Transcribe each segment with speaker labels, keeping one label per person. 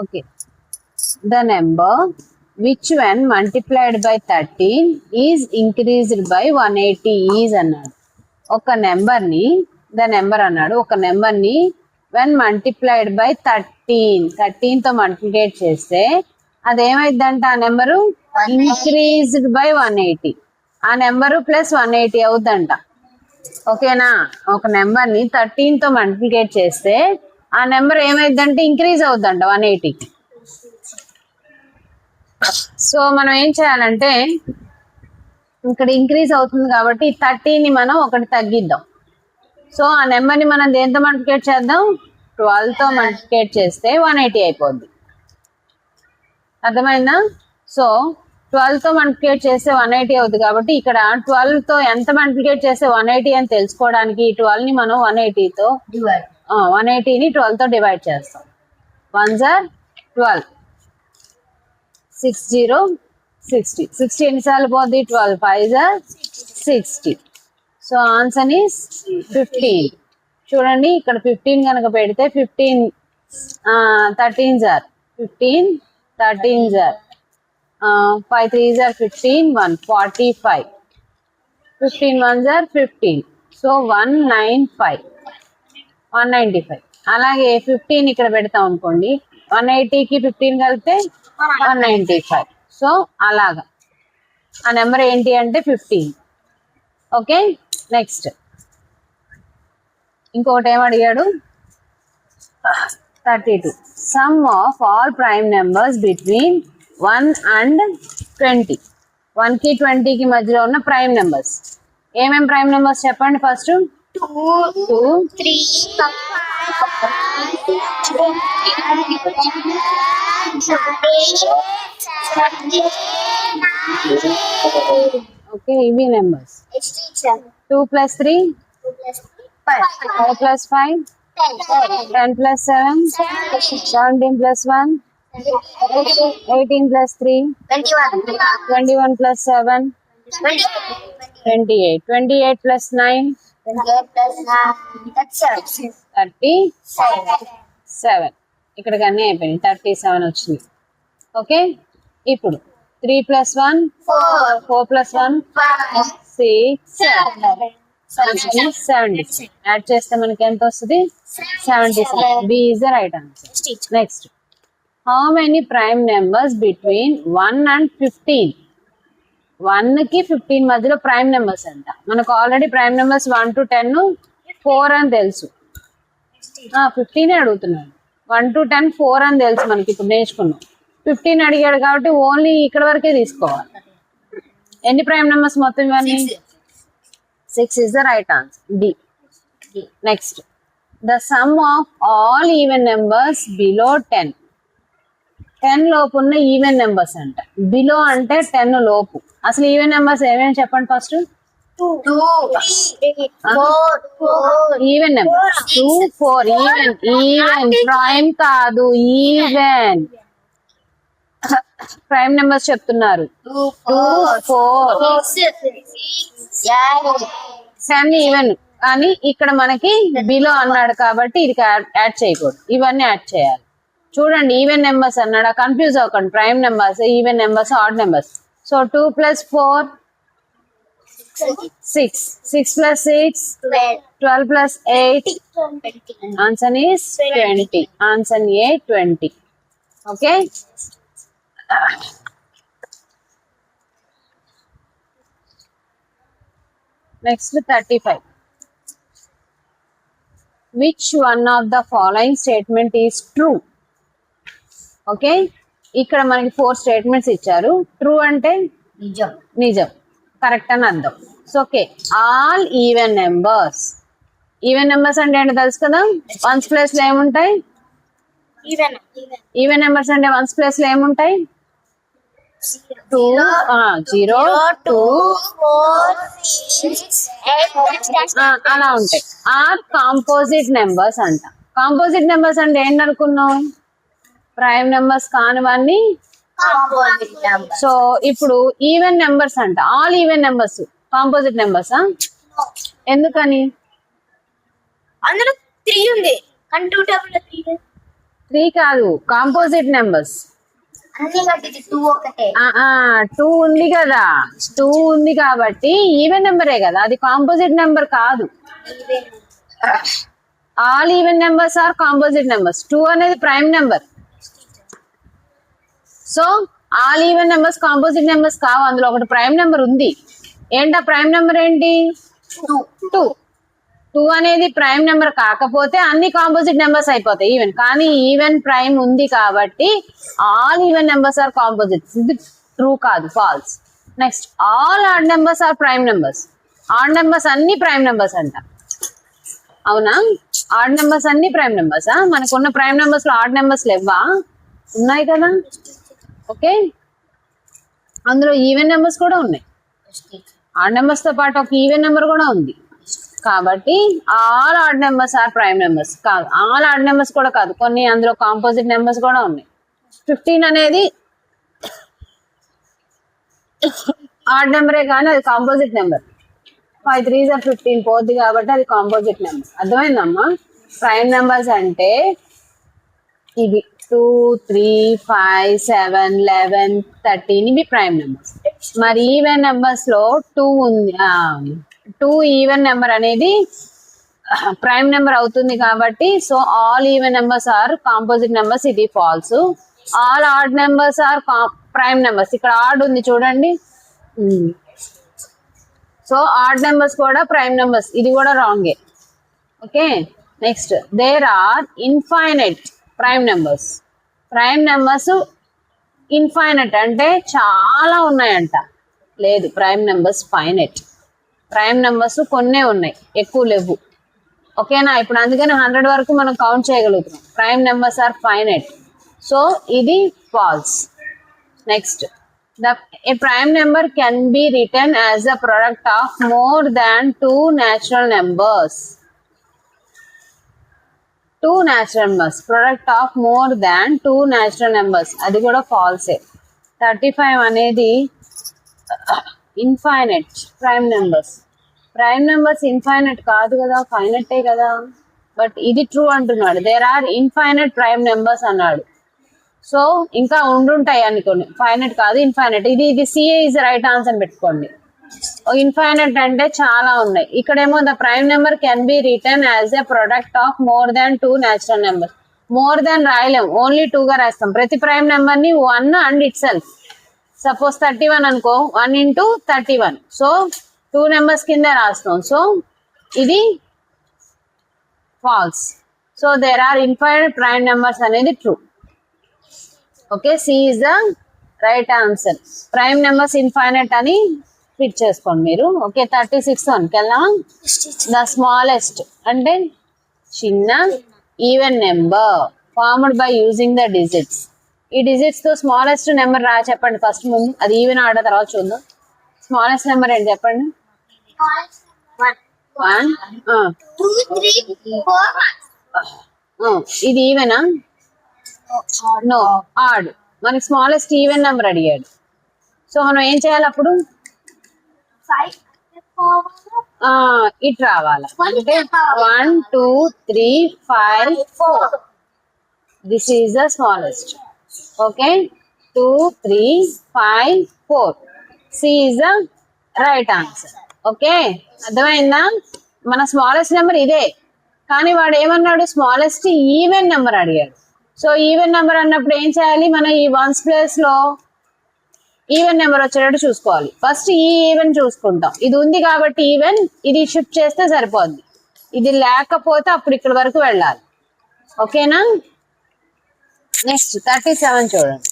Speaker 1: Okay, the number which when multiplied by 13 is increased by 180 is అన్నాడు. ఒక నెంబర్ని అన్నాడు, ఒక నెంబర్ని వెన్ మల్టిప్లైడ్ బై 13తో మల్టిప్లికేట్ చేస్తే అదేమైందంట, ఆ నెంబరు ఇంక్రీజ్డ్ బై 180, ఆ నెంబరు ప్లస్ 180 అవుద్దంట. ఓకేనా, ఒక నెంబర్ని 13తో మల్టిప్లికేట్ చేస్తే ఆ నెంబర్ ఏమైందంటే ఇంక్రీజ్ అవుద్దంట 180కి. సో మనం ఏం చేయాలంటే ఇక్కడ ఇంక్రీజ్ అవుతుంది కాబట్టి 13ని మనం ఒకటి తగ్గిద్దాం. సో ఆ నెంబర్ని మనం దేంతో మల్టిప్లికేట్ చేద్దాం, 12తో మల్టిప్లికేట్ చేస్తే 180 అయిపోద్ది. అర్థమైందా? సో 12తో మల్టిప్లికేట్ చేస్తే 180 అవుతుంది కాబట్టి ఇక్కడ 12తో ఎంత మల్టిప్లికేట్ చేస్తే 180 అని తెలుసుకోవడానికి 12ని మనం 180ని 12తో డివైడ్ చేస్తాం. 1 * 12, 6 0 60, 60 ఎన్నిసార్లు పోద్ది, 12 5 60. So answer is 15. చూడండి ఇక్కడ 15 కనుక పెడితే 15 13s are 15, 13s are 5 3s are 15, 1 45, 15 1s are 15. So 195. అలాగే 15 ఇక్కడ పెడతాం అనుకోండి, 180కి 15 కలిపితే 195. సో అలాగా ఆ నెంబర్ ఏంటి అంటే 15. ఓకే, నెక్స్ట్ ఇంకొకటి ఏమడిగాడు, 32. Some of all prime numbers between 1 and 20. 1కి 20కి మధ్యలో ఉన్న ప్రైమ్ నెంబర్స్. ఏమేం ప్రైమ్ నెంబర్స్ చెప్పండి. ఫస్ట్ 2 3 ఓకే, ఇవి నెంబర్స్. 2 + 3 5, 4 + 5 10 + 7 17 + 1 18 + 3 21 + 7 28 28 + 9 37. ఇక్కడికి అన్నీ అయిపోయినాయి, 37 వచ్చింది. ఓకే, ఇప్పుడు 3 + 1 4 + 1 6 70. యాడ్ చేస్తే మనకి ఎంత వస్తుంది, 77. B is the right answer. Next, how many prime numbers between 1 and 15? 1కి 15 మధ్యలో ప్రైమ్ నెంబర్స్ అంట. మనకు ఆల్రెడీ ప్రైమ్ నెంబర్స్ 1 to 10 4 అని తెలుసు. 15 అడుగుతున్నాడు. 1 to 10 4 అని తెలుసు మనకి, ఇప్పుడు నేర్చుకున్నాం. 15 అడిగాడు కాబట్టి ఓన్లీ ఇక్కడ వరకే తీసుకోవాలి. ఎన్ని ప్రైమ్ నెంబర్స్ మొత్తం ఇవన్నీ? 6 is the right answer. D. Next, the sum of all even numbers below 10. 10 లోపు ఉన్న ఈవెన్ నెంబర్స్ అంట. బిలో అంటే 10 లోపు. అసలు ఈవెన్ నెంబర్స్ ఏమేమి చెప్పండి. First
Speaker 2: 2
Speaker 1: even number 2 4 even prime కాదు, ఈవెన్ ప్రైమ్ నెంబర్స్ చెప్తున్నారు. 2 4 10 ఈవెన్, కానీ ఇక్కడ మనకి బిలో అన్నాడు కాబట్టి ఇది యాడ్ చేయకూడదు, ఇవన్నీ యాడ్ చేయాలి. చూడండి, ఈవెన్ నెంబర్స్ అన్నాడు, కన్ఫ్యూజ్ అవ్వకండి. Prime numbers, even numbers, odd numbers. So 2 + 4 6, 6 + 6 12 + 8 answer is 20. Answer A 20. Okay, next 35. Which one of the following statement is true? Okay, ఇక్కడ మనకి 4 స్టేట్మెంట్స్ ఇచ్చారు. ట్రూ అంటే నిజం, కరెక్ట్ అని అర్థం. So okay, all even numbers. Even numbers అంటే ఏంటో తెలుసు కదా, 1s ప్లేస్ లో ఏముంటాయి? ఈవెన్ నెంబర్స్ అంటే 1s ప్లేస్ లో ఏముంటాయి? 2 0 2
Speaker 2: 4 6 8
Speaker 1: అలా ఉంటాయి. ఆర్ కాంపోజిట్ నెంబర్స్ అంట. కాంపోజిట్ నెంబర్స్ అంటే ఏంటి అనుకున్నాం? ప్రైమ్ నెంబర్స్ కానివన్నీ. సో ఇప్పుడు ఈవెన్ నెంబర్స్ అంట. All even numbers composite numbers. ఎందుకని?
Speaker 2: అందులో 3 ఉంది, కానీ 2 టేబుల్ 3
Speaker 1: 3 కాదు, కాంపోజిట్ నెంబర్స్.
Speaker 2: అన్ని కలిపి 2 ఒకటే.
Speaker 1: 2 ఉంది కదా, 2 ఉంది కాబట్టి ఈవెన్ నెంబరే కదా, అది కాంపోజిట్ నెంబర్ కాదు. All even numbers are composite numbers. 2 అనేది prime number. So all even numbers composite numbers కావు, అందులో ఒకటి ప్రైమ్ నెంబర్ ఉంది. ఏంటా ప్రైమ్ నెంబర్ ఏంటి? 2. 2 అనేది ప్రైమ్ నెంబర్ కాకపోతే అన్ని కాంపోజిట్ నెంబర్స్ అయిపోతాయి ఈవెన్. కానీ ఈవెన్ ప్రైమ్ ఉంది కాబట్టి all even numbers are composites. ఇది ట్రూ కాదు, false. Next, all odd numbers are prime numbers. Odd numbers అన్ని ప్రైమ్ నెంబర్స్ అంట. అవునా? ఆడ్ నెంబర్స్ అన్ని ప్రైమ్ నెంబర్సా? మనకున్న ప్రైమ్ నెంబర్స్ లో ఆడ్ నెంబర్స్ లేవా? ఉన్నాయి కదా. ఓకే, అందులో ఈవెన్ నెంబర్స్ కూడా ఉన్నాయి. ఆడ్ నెంబర్స్ తో పాటు ఒక ఈవెన్ నెంబర్ కూడా ఉంది. కాబట్టి all odd numbers are prime numbers కాదు. ఆల్ ఆడ్ నెంబర్స్ కూడా కాదు, కొన్ని అందులో కాంపోజిట్ నెంబర్స్ కూడా ఉన్నాయి. 15 అనేది ఆడ్ నెంబరే కానీ అది కాంపోజిట్ నెంబర్. 5 3s are 15 పోద్ది కాబట్టి అది కాంపోజిట్ నెంబర్. అర్థమైందమ్మా? ప్రైమ్ నెంబర్స్ అంటే ఇవి 2 3 5 7 11 13 ఇవి ప్రైమ్ నెంబర్స్. మరి ఈవెన్ నెంబర్స్ లో 2 ఉంది. 2 ఈవెన్ నెంబర్ అనేది ప్రైమ్ నెంబర్ అవుతుంది కాబట్టి so all even numbers are composite numbers. ఇది false. All odd numbers are prime numbers. ఇక్కడ ఆడ్ ఉంది చూడండి. సో ఆడ్ నెంబర్స్ కూడా ప్రైమ్ నెంబర్స్. ఇది కూడా రాంగే. Okay, next, there are infinite prime numbers. Prime numbers infinite అంటే చాలా ఉన్నాయంట. లేదు, prime numbers finite. Prime numbers కొన్నే ఉన్నాయి, ఎక్కువ లేవు. ఓకేనా? ఇప్పుడు అందుకని 100 వరకు మనం కౌంట్ చేయగలుగుతున్నాం. Prime numbers are finite. So ఇది false. Next, a prime number can be written as a product of more than 2 natural numbers. 2 natural numbers, product of more than 2 natural numbers. అది కూడా ఫాల్సే. 35 అనేది infinite prime numbers. Prime numbers infinite కాదు కదా, ఫైనైటే కదా. But ఇది true అంటున్నాడు. There are infinite prime numbers అన్నాడు. సో ఇంకా ఉండుంటాయి అనుకోండి, ఫైనైట్ కాదు, ఇన్ఫైనైట్. ఇది సిఏ ఇస్ రైట్ ఆన్సర్ పెట్టుకోండి. ఇన్ఫైనైట్ అంటే చాలా ఉన్నాయి. ఇక్కడేమో the prime number can be written as a product of more than 2 natural numbers. More than రాయలేం, ఓన్లీ 2 గా రాస్తాం. ప్రతి ప్రైమ్ నెంబర్ ని 1 అండ్ ఇట్ సెల్ఫ్. సపోజ్ 31 అనుకో, 1 into 31. సో 2 నెంబర్స్ కింద రాస్తాం. సో ఇది false. So there are infinite prime numbers అనేది true. Okay, C is the right answer. Prime numbers infinite అని ఫిట్ చేసుకోండి మీరు. ఓకే, 36 వెళ్దాం. ద స్మాలెస్ట్ అంటే చిన్న even number formed by using the digits. ఈ డిజిట్స్ తో స్మాలెస్ట్ నెంబర్ చెప్పండి ఫస్ట్. ముందు అది ఈవెన్ ఆర్డర్, తర్వాత చూద్దాం. స్మాలెస్ట్ నెంబర్ ఏంటి చెప్పండి. 1
Speaker 2: 2 3 4.
Speaker 1: ఇది ఈవెనా? No, odd. మనకి స్మాలెస్ట్ ఈవెన్ నెంబర్ అడిగాడు. సో మనం ఏం చేయాలి అప్పుడు?
Speaker 2: 5 4.
Speaker 1: ఇట్ రావాలి. అంటే 1 2 3 5 4. This is the smallest. Okay, 2 3 5 4. C is the right answer. Okay, అర్థమైందా? మన స్మాలెస్ట్ నెంబర్ ఇదే, కానీ వాడు ఏమన్నాడు? స్మాలెస్ట్ ఈవెన్ నెంబర్ అడిగాడు. సో ఈవెన్ నెంబర్ అన్నప్పుడు ఏం చేయాలి? మనం ఈ వన్స్ ప్లేస్ లో ఈవెన్ నెంబర్ వచ్చేటట్టు చూసుకోవాలి. ఫస్ట్ ఈ ఈవెన్ చూసుకుంటాం. ఇది ఉంది కాబట్టి ఈవెన్, ఇది షిఫ్ట్ చేస్తే సరిపోద్ది. ఇది లేకపోతే అప్పుడు ఇక్కడ వరకు వెళ్ళాలి. ఓకేనా? నెక్స్ట్ 37 చూడండి.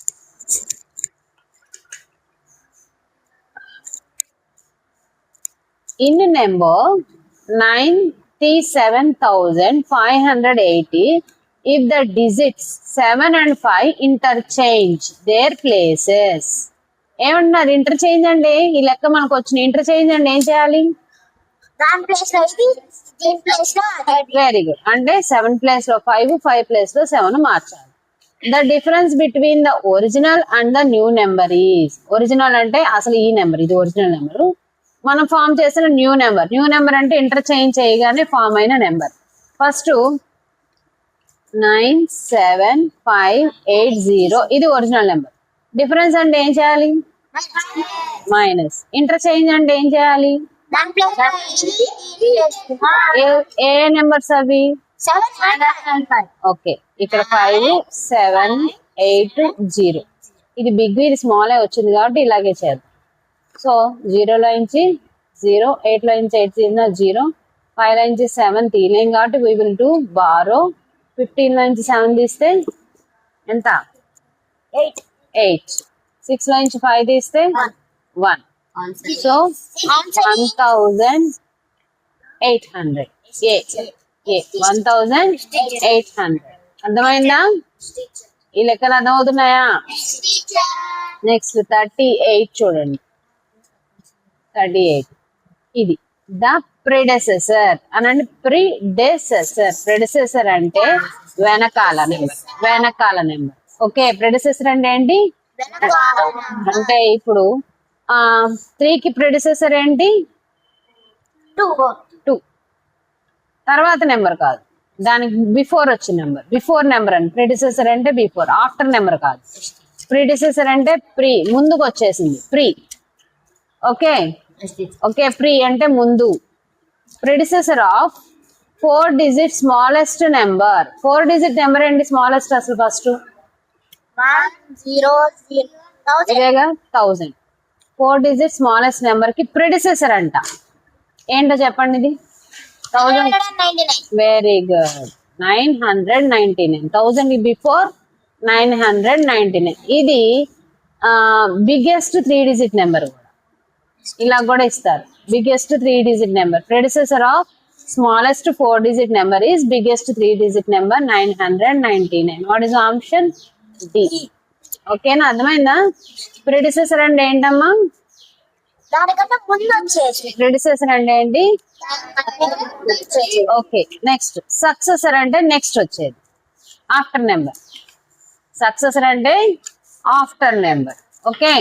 Speaker 1: In number 97,580 if the digits 7 and 5 interchange their places. ఏమంటున్నారు? ఇంటర్చేంజ్ అంటే ఈ లెక్క మనకు వచ్చిన ఇంటర్చేంజ్ అంటే ఏం చేయాలి?
Speaker 2: దాని ప్లేస్ లో ఇది, దీని ప్లేస్ లో అది.
Speaker 1: Very good. అంటే 7 ప్లేస్ లో 5, 5 ప్లేస్ లో 7 మార్చాలి. The difference between the original and the new number is. Original అంటే అసలు ఈ నెంబర్, ఇది ఒరిజినల్ నెంబర్. మనం ఫామ్ చేసిన న్యూ నెంబర్. న్యూ నెంబర్ అంటే ఇంటర్చేంజ్ చేయగానే ఫామ్ అయిన నెంబర్. ఫస్ట్ 97580 ఇది ఒరిజినల్ నెంబర్. డిఫరెన్స్ అంటే ఏం చేయాలి? మైనస్. ఇంటర్చేంజ్ అంటే ఏం చేయాలి?
Speaker 2: దాని ప్లేస్ లో
Speaker 1: ఏ నెంబర్స్ అవి?
Speaker 2: 705.
Speaker 1: ఓకే, ఇక్కడ 5780. ఇది బిగ్, ఇది స్మాల్ వచ్చింది కాబట్టి ఇలాగే చేద్దాం. సో 0 లో నుంచి 0, 8 లో నుంచి 8 తీసిన 0, 5 లో నుంచి 7 తీయలేం కాబట్టి we will do borrow. 15 లో నుంచి 7 తీస్తే ఎంత? 8. 6 లో నుంచి 5 తీస్తే 1. సో 1800. 1800. అర్థమైందా? ఈ లెక్కలు అర్థమవుతున్నాయా? నెక్స్ట్ 38 చూడండి. 38 ఇది ద ప్రిడెసెసర్ అనండి. ప్రిడెసెసర్ అంటే వెనకాల నెంబర్. ఓకే, ప్రిడెసెసర్ అంటే ఏంటి? అంటే ఇప్పుడు 3 కి ప్రిడెసెసర్ ఏంటి? 2. తర్వాత నెంబర్ కాదు, దానికి బిఫోర్ వచ్చిన నెంబర్. బిఫోర్ నెంబర్ అని ప్రిడిసెసర్ అంటే బిఫోర్, ఆఫ్టర్ నెంబర్ కాదు. ప్రిడిసెసర్ అంటే ప్రీ, ముందుకు వచ్చేసింది. ప్రీ. ఓకే, ప్రీ అంటే ముందు. Predecessor of 4 digit smallest number. 4 digit number ఏంటి స్మాలెస్ట్ అసలు? ఫస్ట్
Speaker 2: 100,000.
Speaker 1: ఇదేగా 1000. 4 డిజిట్ స్మాలెస్ట్ నెంబర్ కి ప్రిడిసెసర్ అంట. ఏంటో చెప్పండి ఇది?
Speaker 2: 999.
Speaker 1: Very good. 999. 1000 బిఫోర్ 999. ఇది బిగ్గెస్ట్ 3 డిజిట్ నెంబర్ కూడా. ఇలా కూడా ఇస్తారు. Biggest 3 digit number. Predecessor of smallest 4 digit number is biggest 3 digit number 999. What is option? D. ఓకేనా, అర్థమైందా? ప్రెడిసెసర్ అంటే ఏంటమ్మా?
Speaker 2: దానికన్నా ముందు వచ్చేసి
Speaker 1: ప్రెడిసెసర్ అంటే ఏంటి? ఓకే, నెక్స్ట్ సక్సెసర్ అంటే నెక్స్ట్ వచ్చేది, ఆఫ్టర్ నెంబర్. సక్సెసర్ అంటే ఆఫ్టర్ నెంబర్. ఓకే,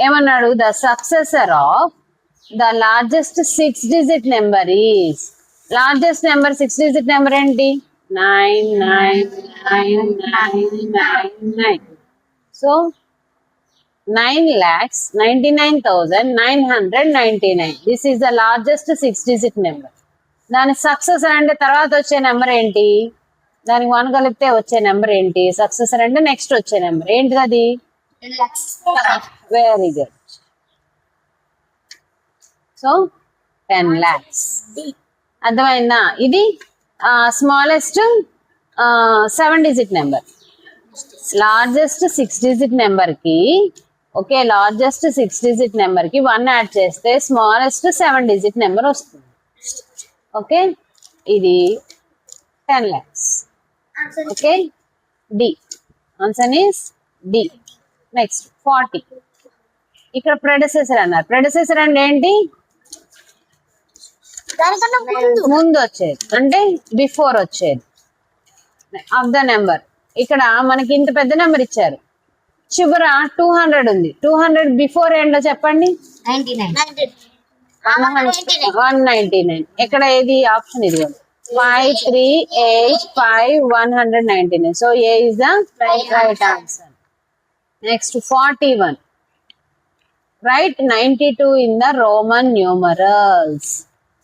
Speaker 1: ఏమన్నాడు? The successor of the largest 6 digit number is. Largest number 6 digit number ఏంటి? 99999. So 9,99,999. This is the largest 6 digit number. దాని సక్సెసర్ అంటే తర్వాత వచ్చే నెంబర్ ఏంటి? దానికి 1 కలిపితే వచ్చే నెంబర్ ఏంటి? సక్సెసర్ అంటే నెక్స్ట్ వచ్చే నెంబర్ ఏంటి? అది వెరీ గుడ్. So 10 lakhs. అర్థమైందా? ఇది smallest 7 digit number. Largest 6 digit number కి, ఓకే, లార్జెస్ట్ 6 డిజిట్ నెంబర్ కి 1 యాడ్ చేస్తే స్మాలెస్ట్ 7 డిజిట్ నెంబర్ వస్తుంది. ఓకే, ఇది 10 lakhs. Okay, D. Answer is D. Next 40. ఇక్కడ ప్రెడిసెసర్ అన్నారు. ప్రెడిసెసర్ అంటే ఏంటి?
Speaker 2: దానికన్నా
Speaker 1: ముందు వచ్చేది, అంటే బిఫోర్ వచ్చేది ఆఫ్ ద నెంబర్. ఇక్కడ మనకి ఇంత పెద్ద నెంబర్ ఇచ్చారు, చివర 200 ఉంది. 200 బిఫోర్ ఏంటో చెప్పండి? 199. ఎక్కడ ఏది ఆప్షన్? ఇది 5385 so A is the right answer. Next 41. Right 92 in the Roman numerals.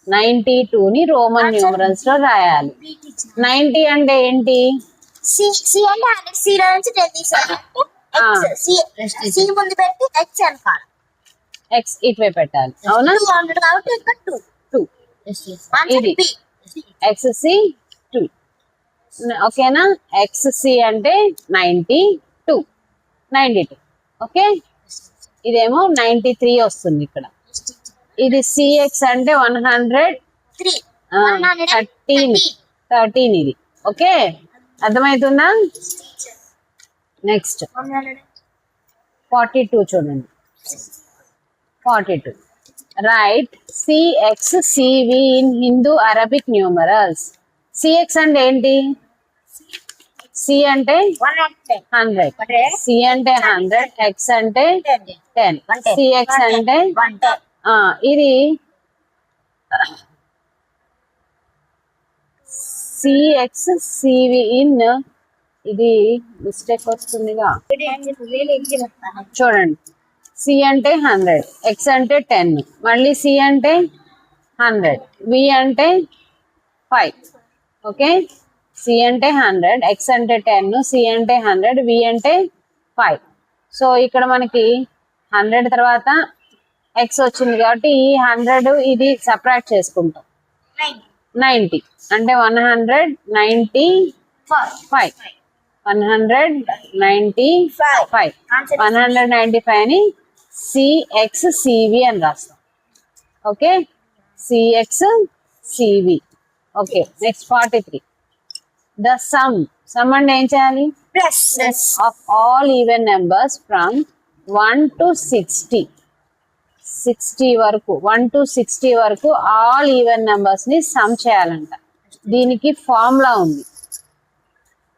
Speaker 1: 92 ని రోమన్ న్యూమరల్స్ లో రాయాలి. 90 అంటే ఏంటి?
Speaker 2: సి అంటే 100. సి లో నుంచి 10 తీసేయాలి. సి ముందు పెట్టి ఎక్స్ అనుకోవాలి.
Speaker 1: ఎక్స్ ఇటువైపు పెట్టాలి. అవునా?
Speaker 2: 200 కాబట్టి ఇక్కడ 2.
Speaker 1: ఇది ఎక్స్సి 2. ఓకేనా? ఎక్స్సి అంటే 92. ఓకే, ఇదేమో 93 వస్తుంది ఇక్కడ. ఇది సిఎక్స్ అంటే 113. ఇది ఓకే, అర్థమవుతుందా? నెక్స్ట్ 42 చూడండి. 42. Right CX CV in Hindu Arabic numerals. CX అంటే ఏంటి? సి అంటే 100, సి అంటే 100, ఎక్స్ అంటే 10, సిఎక్స్ అంటే ఇది సిఎక్స్ సివి ఇన్, ఇది మిస్టేక్ వస్తుందిగా చూడండి. సి అంటే 100, ఎక్స్ అంటే 10, మళ్ళీ సి అంటే 100, వి అంటే 5. ఓకే, సి అంటే 100, ఎక్స్ అంటే 10, సి అంటే 100, వి అంటే 5. సో ఇక్కడ మనకి 100 తర్వాత ఎక్స్ వచ్చింది కాబట్టి ఈ 100 ఇది సపరేట్ చేసుకుంటాం. 90 అంటే 195, 195, 195 ని సిఎక్స్ సివి అని రాస్తాం. Okay, CX CV. Okay, next 43. The sum అంటే ఏం చేయాలి?
Speaker 2: Plus
Speaker 1: of all even numbers from 1 to 60. 60 వరకు, 1 to 60 వరకు ఆల్ ఈవెన్ నెంబర్స్ ని సమ్ చేయాలంట. దీనికి ఫార్ములా ఉంది.